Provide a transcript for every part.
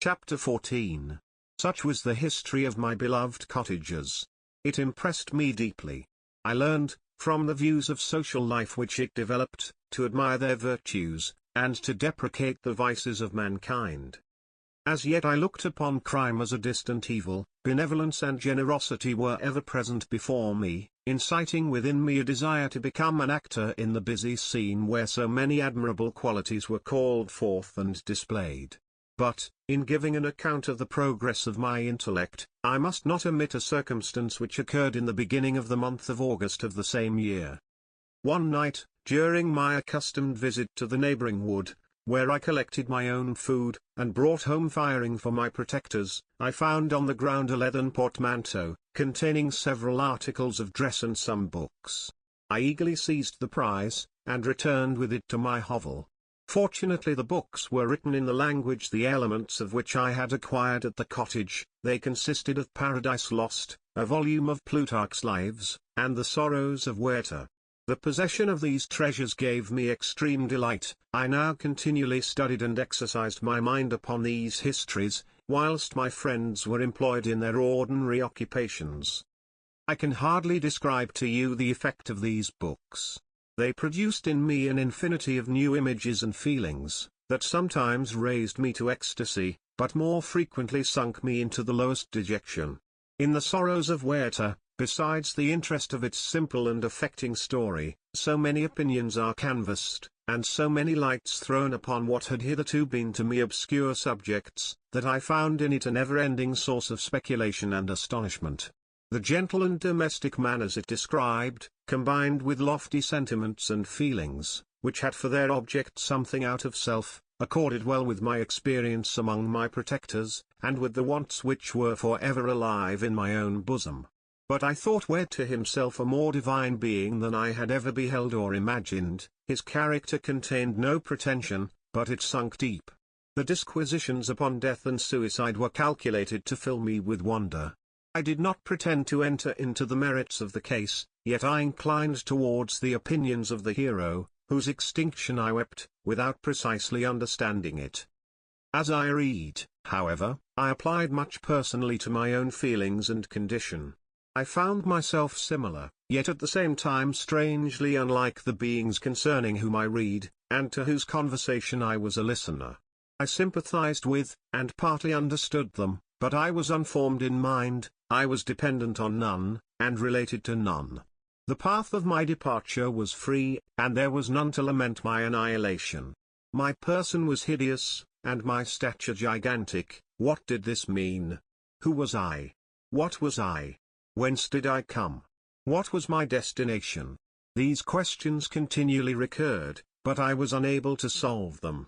Chapter 14. Such was the history of my beloved cottagers. It impressed me deeply. I learned, from the views of social life which it developed, to admire their virtues, and to deprecate the vices of mankind. As yet I looked upon crime as a distant evil. Benevolence and generosity were ever present before me, inciting within me a desire to become an actor in the busy scene where so many admirable qualities were called forth and displayed. But, in giving an account of the progress of my intellect, I must not omit a circumstance which occurred in the beginning of the month of August of the same year. One night, during my accustomed visit to the neighboring wood, where I collected my own food, and brought home firing for my protectors, I found on the ground a leathern portmanteau, containing several articles of dress and some books. I eagerly seized the prize, and returned with it to my hovel. Fortunately the books were written in the language the elements of which I had acquired at the cottage. They consisted of Paradise Lost, a volume of Plutarch's Lives, and the Sorrows of Werther. The possession of these treasures gave me extreme delight. I now continually studied and exercised my mind upon these histories, whilst my friends were employed in their ordinary occupations. I can hardly describe to you the effect of these books. They produced in me an infinity of new images and feelings, that sometimes raised me to ecstasy, but more frequently sunk me into the lowest dejection. In the Sorrows of Werther, besides the interest of its simple and affecting story, so many opinions are canvassed, and so many lights thrown upon what had hitherto been to me obscure subjects, that I found in it a never-ending source of speculation and astonishment. The gentle and domestic manners it described, combined with lofty sentiments and feelings, which had for their object something out of self, accorded well with my experience among my protectors, and with the wants which were for ever alive in my own bosom. But I thought Werther himself a more divine being than I had ever beheld or imagined. His character contained no pretension, but it sunk deep. The disquisitions upon death and suicide were calculated to fill me with wonder. I did not pretend to enter into the merits of the case, yet I inclined towards the opinions of the hero, whose extinction I wept, without precisely understanding it. As I read, however, I applied much personally to my own feelings and condition. I found myself similar, yet at the same time strangely unlike the beings concerning whom I read, and to whose conversation I was a listener. I sympathized with, and partly understood them, but I was unformed in mind, I was dependent on none, and related to none. The path of my departure was free, and there was none to lament my annihilation. My person was hideous, and my stature gigantic. What did this mean? Who was I? What was I? Whence did I come? What was my destination? These questions continually recurred, but I was unable to solve them.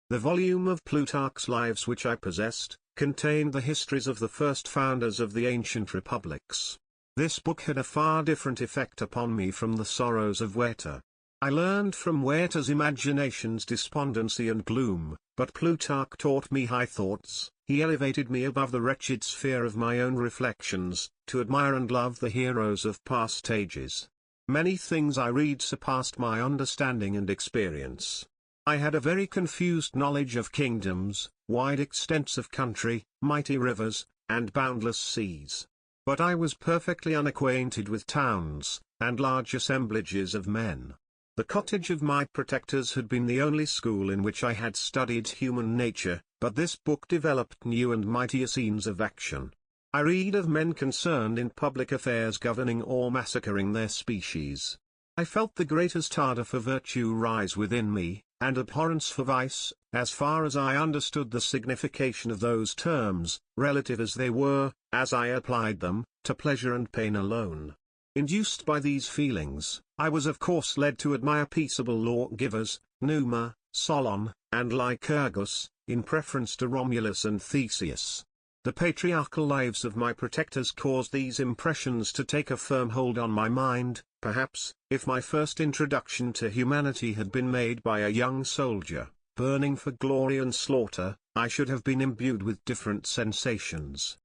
The volume of Plutarch's Lives which I possessed, contained the histories of the first founders of the ancient republics. This book had a far different effect upon me from the Sorrows of Werther. I learned from Werther's imaginations despondency and gloom, but Plutarch taught me high thoughts. He elevated me above the wretched sphere of my own reflections, to admire and love the heroes of past ages. Many things I read surpassed my understanding and experience. I had a very confused knowledge of kingdoms, wide extents of country, mighty rivers, and boundless seas. But I was perfectly unacquainted with towns, and large assemblages of men. The cottage of my protectors had been the only school in which I had studied human nature, but this book developed new and mightier scenes of action. I read of men concerned in public affairs governing or massacring their species. I felt the greatest ardour for virtue rise within me, and abhorrence for vice, as far as I understood the signification of those terms, relative as they were, as I applied them, to pleasure and pain alone. Induced by these feelings, I was of course led to admire peaceable lawgivers, Numa, Solon, and Lycurgus, in preference to Romulus and Theseus. The patriarchal lives of my protectors caused these impressions to take a firm hold on my mind. Perhaps, if my first introduction to humanity had been made by a young soldier, burning for glory and slaughter, I should have been imbued with different sensations.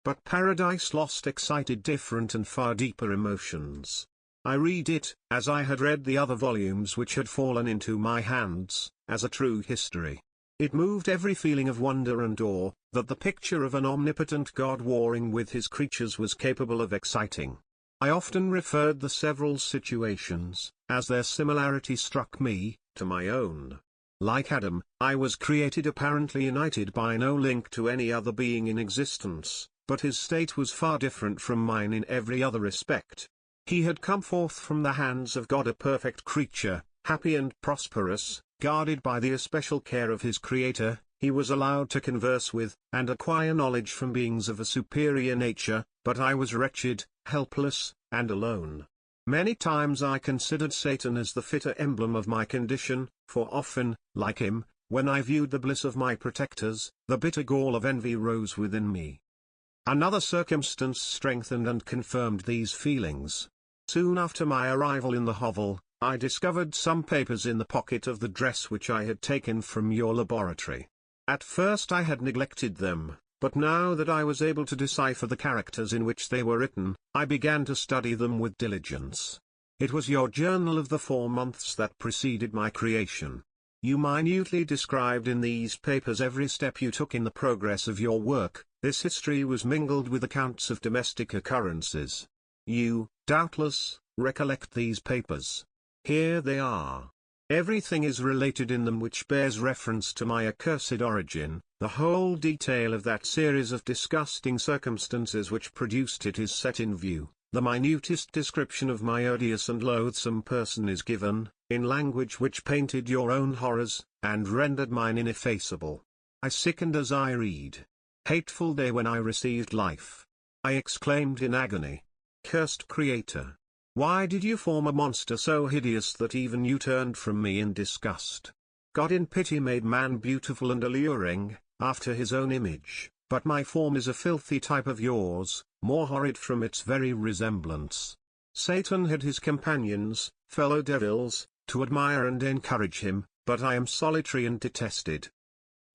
But Paradise Lost excited different and far deeper emotions. I read it, as I had read the other volumes which had fallen into my hands, as a true history. It moved every feeling of wonder and awe, that the picture of an omnipotent God warring with his creatures was capable of exciting. I often referred the several situations, as their similarity struck me, to my own. Like Adam, I was created apparently united by no link to any other being in existence, but his state was far different from mine in every other respect. He had come forth from the hands of God a perfect creature, happy and prosperous, guarded by the especial care of his Creator. He was allowed to converse with, and acquire knowledge from beings of a superior nature, but I was wretched, helpless, and alone. Many times I considered Satan as the fitter emblem of my condition, for often, like him, when I viewed the bliss of my protectors, the bitter gall of envy rose within me. Another circumstance strengthened and confirmed these feelings. Soon after my arrival in the hovel, I discovered some papers in the pocket of the dress which I had taken from your laboratory. At first I had neglected them, but now that I was able to decipher the characters in which they were written, I began to study them with diligence. It was your journal of the 4 months that preceded my creation. You minutely described in these papers every step you took in the progress of your work. This history was mingled with accounts of domestic occurrences. You, doubtless, recollect these papers. Here they are. Everything is related in them which bears reference to my accursed origin. The whole detail of that series of disgusting circumstances which produced it is set in view. The minutest description of my odious and loathsome person is given, in language which painted your own horrors, and rendered mine ineffaceable. I sickened as I read. Hateful day when I received life! I exclaimed in agony. Cursed Creator! Why did you form a monster so hideous that even you turned from me in disgust? God in pity made man beautiful and alluring, after his own image, but my form is a filthy type of yours, more horrid from its very resemblance. Satan had his companions, fellow devils, to admire and encourage him, but I am solitary and detested.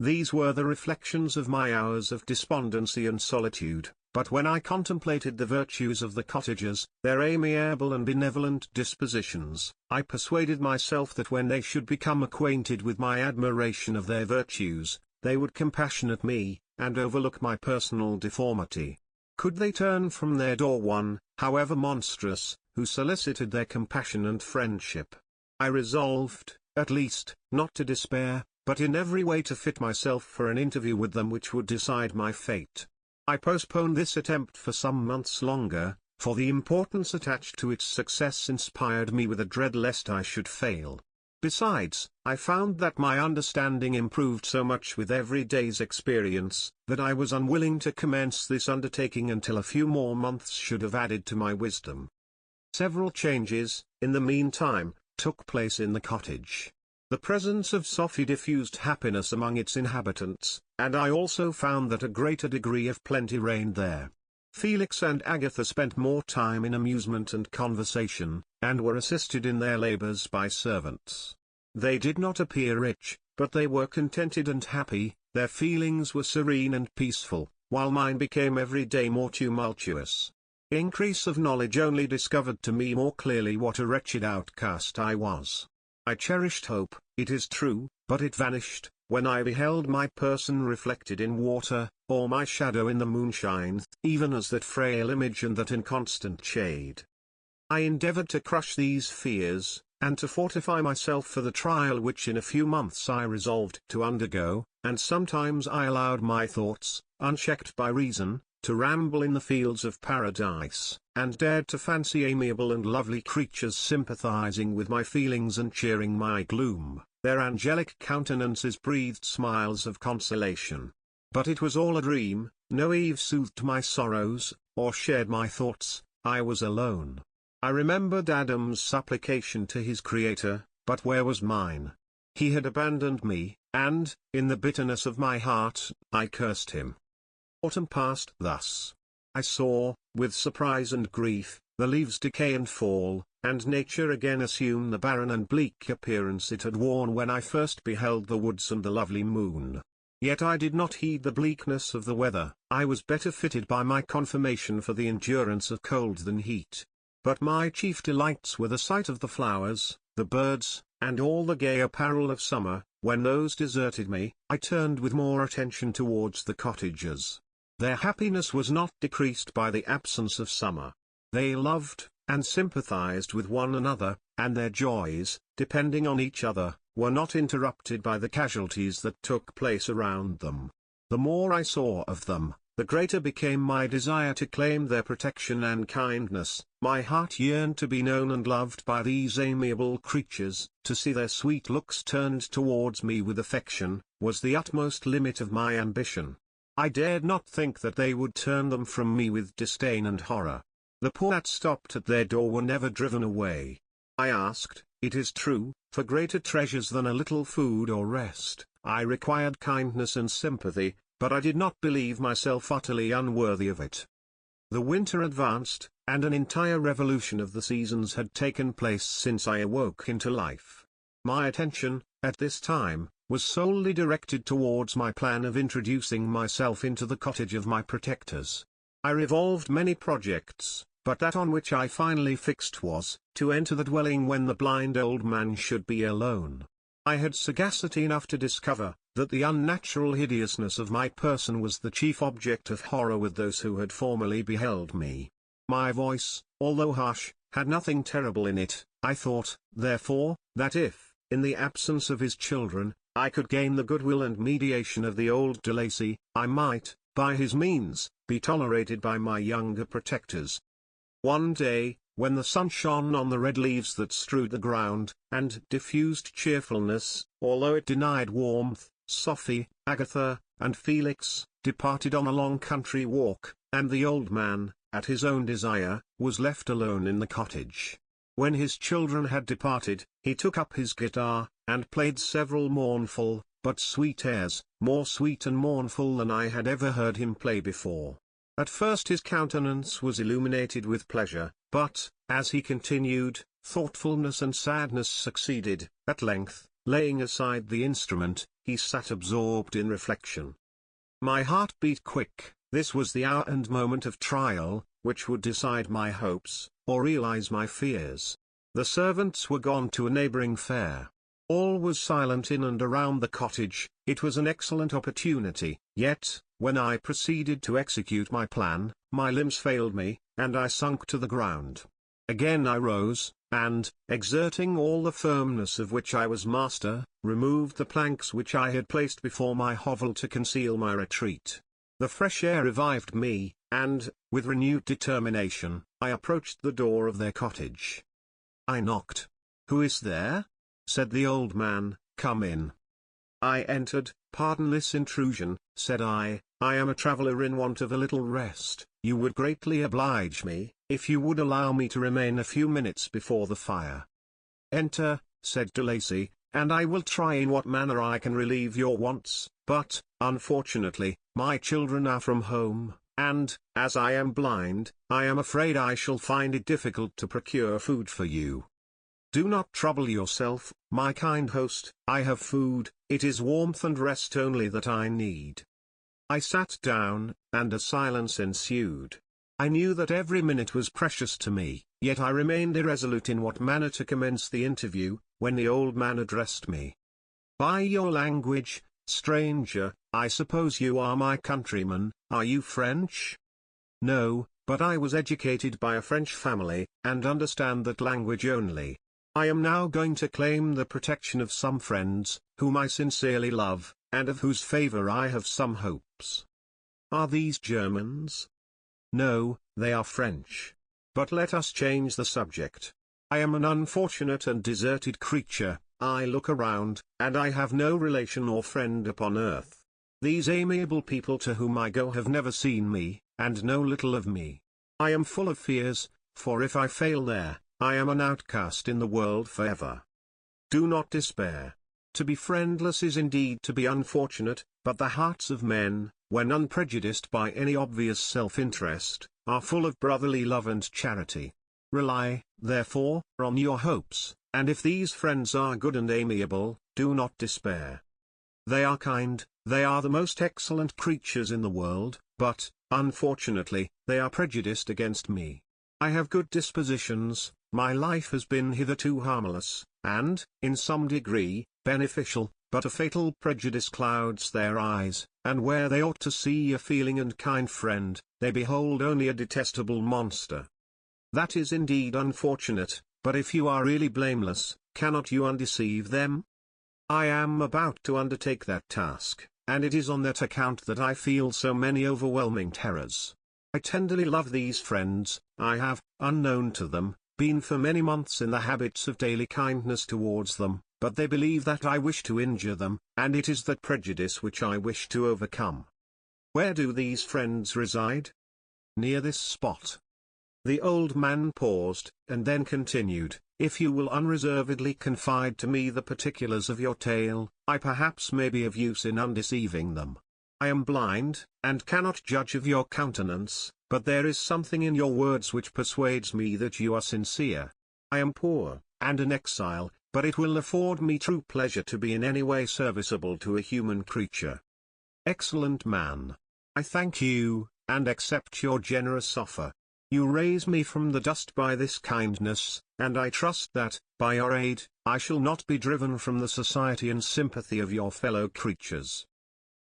These were the reflections of my hours of despondency and solitude, but when I contemplated the virtues of the cottagers, their amiable and benevolent dispositions, I persuaded myself that when they should become acquainted with my admiration of their virtues, they would compassionate me, and overlook my personal deformity. Could they turn from their door one, however monstrous, who solicited their compassion and friendship? I resolved, at least, not to despair, but in every way to fit myself for an interview with them which would decide my fate. I postponed this attempt for some months longer, for the importance attached to its success inspired me with a dread lest I should fail. Besides, I found that my understanding improved so much with every day's experience, that I was unwilling to commence this undertaking until a few more months should have added to my wisdom. Several changes, in the meantime, took place in the cottage. The presence of Sophie diffused happiness among its inhabitants, and I also found that a greater degree of plenty reigned there. Felix and Agatha spent more time in amusement and conversation, and were assisted in their labors by servants. They did not appear rich, but they were contented and happy, their feelings were serene and peaceful, while mine became every day more tumultuous. Increase of knowledge only discovered to me more clearly what a wretched outcast I was. I cherished hope, it is true, but it vanished, when I beheld my person reflected in water, or my shadow in the moonshine, even as that frail image and that inconstant shade. I endeavored to crush these fears, and to fortify myself for the trial which in a few months I resolved to undergo, and sometimes I allowed my thoughts, unchecked by reason, to ramble in the fields of paradise, and dared to fancy amiable and lovely creatures sympathizing with my feelings and cheering my gloom. Their angelic countenances breathed smiles of consolation. But it was all a dream, no Eve soothed my sorrows, or shared my thoughts, I was alone. I remembered Adam's supplication to his Creator, but where was mine? He had abandoned me, and, in the bitterness of my heart, I cursed him. Autumn passed thus. I saw, with surprise and grief, the leaves decay and fall, and nature again assume the barren and bleak appearance it had worn when I first beheld the woods and the lovely moon. Yet I did not heed the bleakness of the weather, I was better fitted by my conformation for the endurance of cold than heat. But my chief delights were the sight of the flowers, the birds, and all the gay apparel of summer. When those deserted me, I turned with more attention towards the cottagers. Their happiness was not decreased by the absence of summer. They loved, and sympathized with one another, and their joys, depending on each other, were not interrupted by the casualties that took place around them. The more I saw of them, the greater became my desire to claim their protection and kindness. My heart yearned to be known and loved by these amiable creatures. To see their sweet looks turned towards me with affection, was the utmost limit of my ambition. I dared not think that they would turn them from me with disdain and horror. The poor that stopped at their door were never driven away. I asked, it is true, for greater treasures than a little food or rest. I required kindness and sympathy, but I did not believe myself utterly unworthy of it. The winter advanced, and an entire revolution of the seasons had taken place since I awoke into life. My attention, at this time, was solely directed towards my plan of introducing myself into the cottage of my protectors. I revolved many projects, but that on which I finally fixed was, to enter the dwelling when the blind old man should be alone. I had sagacity enough to discover, that the unnatural hideousness of my person was the chief object of horror with those who had formerly beheld me. My voice, although harsh, had nothing terrible in it. I thought, therefore, that if, in the absence of his children, I could gain the goodwill and mediation of the old de Lacy, I might, by his means, be tolerated by my younger protectors. One day, when the sun shone on the red leaves that strewed the ground, and diffused cheerfulness, although it denied warmth, Sophie, Agatha, and Felix, departed on a long country walk, and the old man, at his own desire, was left alone in the cottage. When his children had departed, he took up his guitar, and played several mournful, but sweet airs, more sweet and mournful than I had ever heard him play before. At first his countenance was illuminated with pleasure, but, as he continued, thoughtfulness and sadness succeeded. At length, laying aside the instrument, he sat absorbed in reflection. My heart beat quick. This was the hour and moment of trial, which would decide my hopes, or realize my fears. The servants were gone to a neighboring fair. All was silent in and around the cottage. It was an excellent opportunity, yet, when I proceeded to execute my plan, my limbs failed me, and I sunk to the ground. Again I rose, and, exerting all the firmness of which I was master, removed the planks which I had placed before my hovel to conceal my retreat. The fresh air revived me, and, with renewed determination, I approached the door of their cottage. I knocked. "Who is there?" said the old man. "Come in." I entered. "Pardon this intrusion," said I am a traveller in want of a little rest. You would greatly oblige me, if you would allow me to remain a few minutes before the fire. "Enter," said de Lacy, "and I will try in what manner I can relieve your wants, but, unfortunately, my children are from home, and, as I am blind, I am afraid I shall find it difficult to procure food for you." "Do not trouble yourself, my kind host, I have food. It is warmth and rest only that I need." I sat down, and a silence ensued. I knew that every minute was precious to me, yet I remained irresolute in what manner to commence the interview, when the old man addressed me. "By your language, stranger, I suppose you are my countryman. Are you French?" "No, but I was educated by a French family, and understand that language only. I am now going to claim the protection of some friends, whom I sincerely love, and of whose favor I have some hopes." "Are these Germans?" "No, they are French. But let us change the subject. I am an unfortunate and deserted creature. I look around, and I have no relation or friend upon earth. These amiable people to whom I go have never seen me, and know little of me. I am full of fears, for if I fail there, I am an outcast in the world forever. Do not despair. To be friendless is indeed to be unfortunate, but the hearts of men, when unprejudiced by any obvious self-interest, are full of brotherly love and charity. Rely, therefore, on your hopes, and if these friends are good and amiable, do not despair. They are kind, they are the most excellent creatures in the world, but, unfortunately, they are prejudiced against me. I have good dispositions, my life has been hitherto harmless, and, in some degree, beneficial, but a fatal prejudice clouds their eyes, and where they ought to see a feeling and kind friend, they behold only a detestable monster. That is indeed unfortunate, but if you are really blameless, cannot you undeceive them? I am about to undertake that task, and it is on that account that I feel so many overwhelming terrors. I tenderly love these friends. I have, unknown to them, been for many months in the habits of daily kindness towards them, but they believe that I wish to injure them, and it is that prejudice which I wish to overcome. Where do these friends reside? Near this spot. The old man paused, and then continued, "If you will unreservedly confide to me the particulars of your tale, I perhaps may be of use in undeceiving them. I am blind, and cannot judge of your countenance, but there is something in your words which persuades me that you are sincere. I am poor, and an exile, but it will afford me true pleasure to be in any way serviceable to a human creature." Excellent man. I thank you, and accept your generous offer. You raise me from the dust by this kindness, and I trust that, by your aid, I shall not be driven from the society and sympathy of your fellow creatures.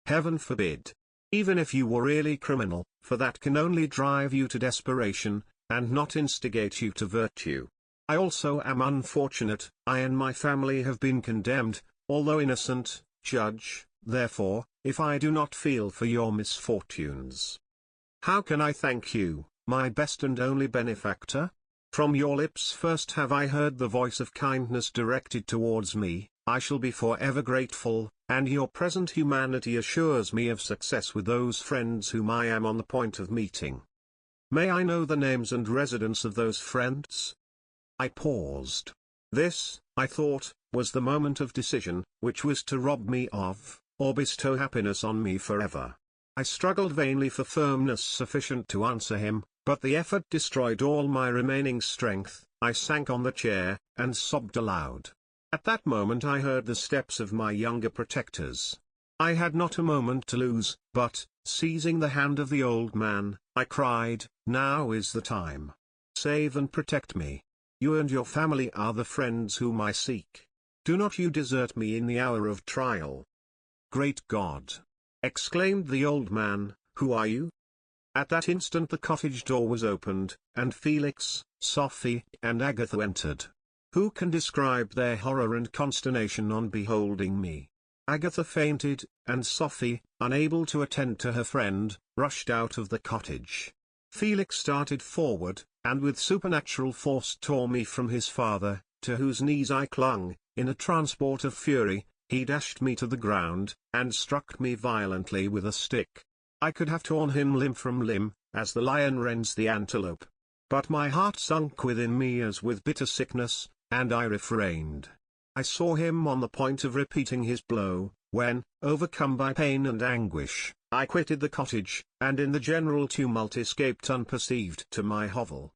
Heaven forbid. Even if you were really criminal, for that can only drive you to desperation, and not instigate you to virtue. I also am unfortunate. I and my family have been condemned, although innocent. Judge, therefore, if I do not feel for your misfortunes. How can I thank you, my best and only benefactor? From your lips first have I heard the voice of kindness directed towards me. I shall be forever grateful, and your present humanity assures me of success with those friends whom I am on the point of meeting. May I know the names and residence of those friends? I paused. This, I thought, was the moment of decision, which was to rob me of, or bestow happiness on me forever. I struggled vainly for firmness sufficient to answer him, but the effort destroyed all my remaining strength. I sank on the chair, and sobbed aloud. At that moment I heard the steps of my younger protectors. I had not a moment to lose, but, seizing the hand of the old man, I cried, "Now is the time. Save and protect me. You and your family are the friends whom I seek. Do not you desert me in the hour of trial." "Great God!" exclaimed the old man, "who are you?" At that instant the cottage door was opened, and Felix, Sophie, and Agatha entered. Who can describe their horror and consternation on beholding me? Agatha fainted, and Sophie, unable to attend to her friend, rushed out of the cottage. Felix started forward, and with supernatural force tore me from his father, to whose knees I clung. In a transport of fury, he dashed me to the ground, and struck me violently with a stick. I could have torn him limb from limb, as the lion rends the antelope. But my heart sunk within me as with bitter sickness, and I refrained. I saw him on the point of repeating his blow, when, overcome by pain and anguish, I quitted the cottage, and in the general tumult escaped unperceived to my hovel.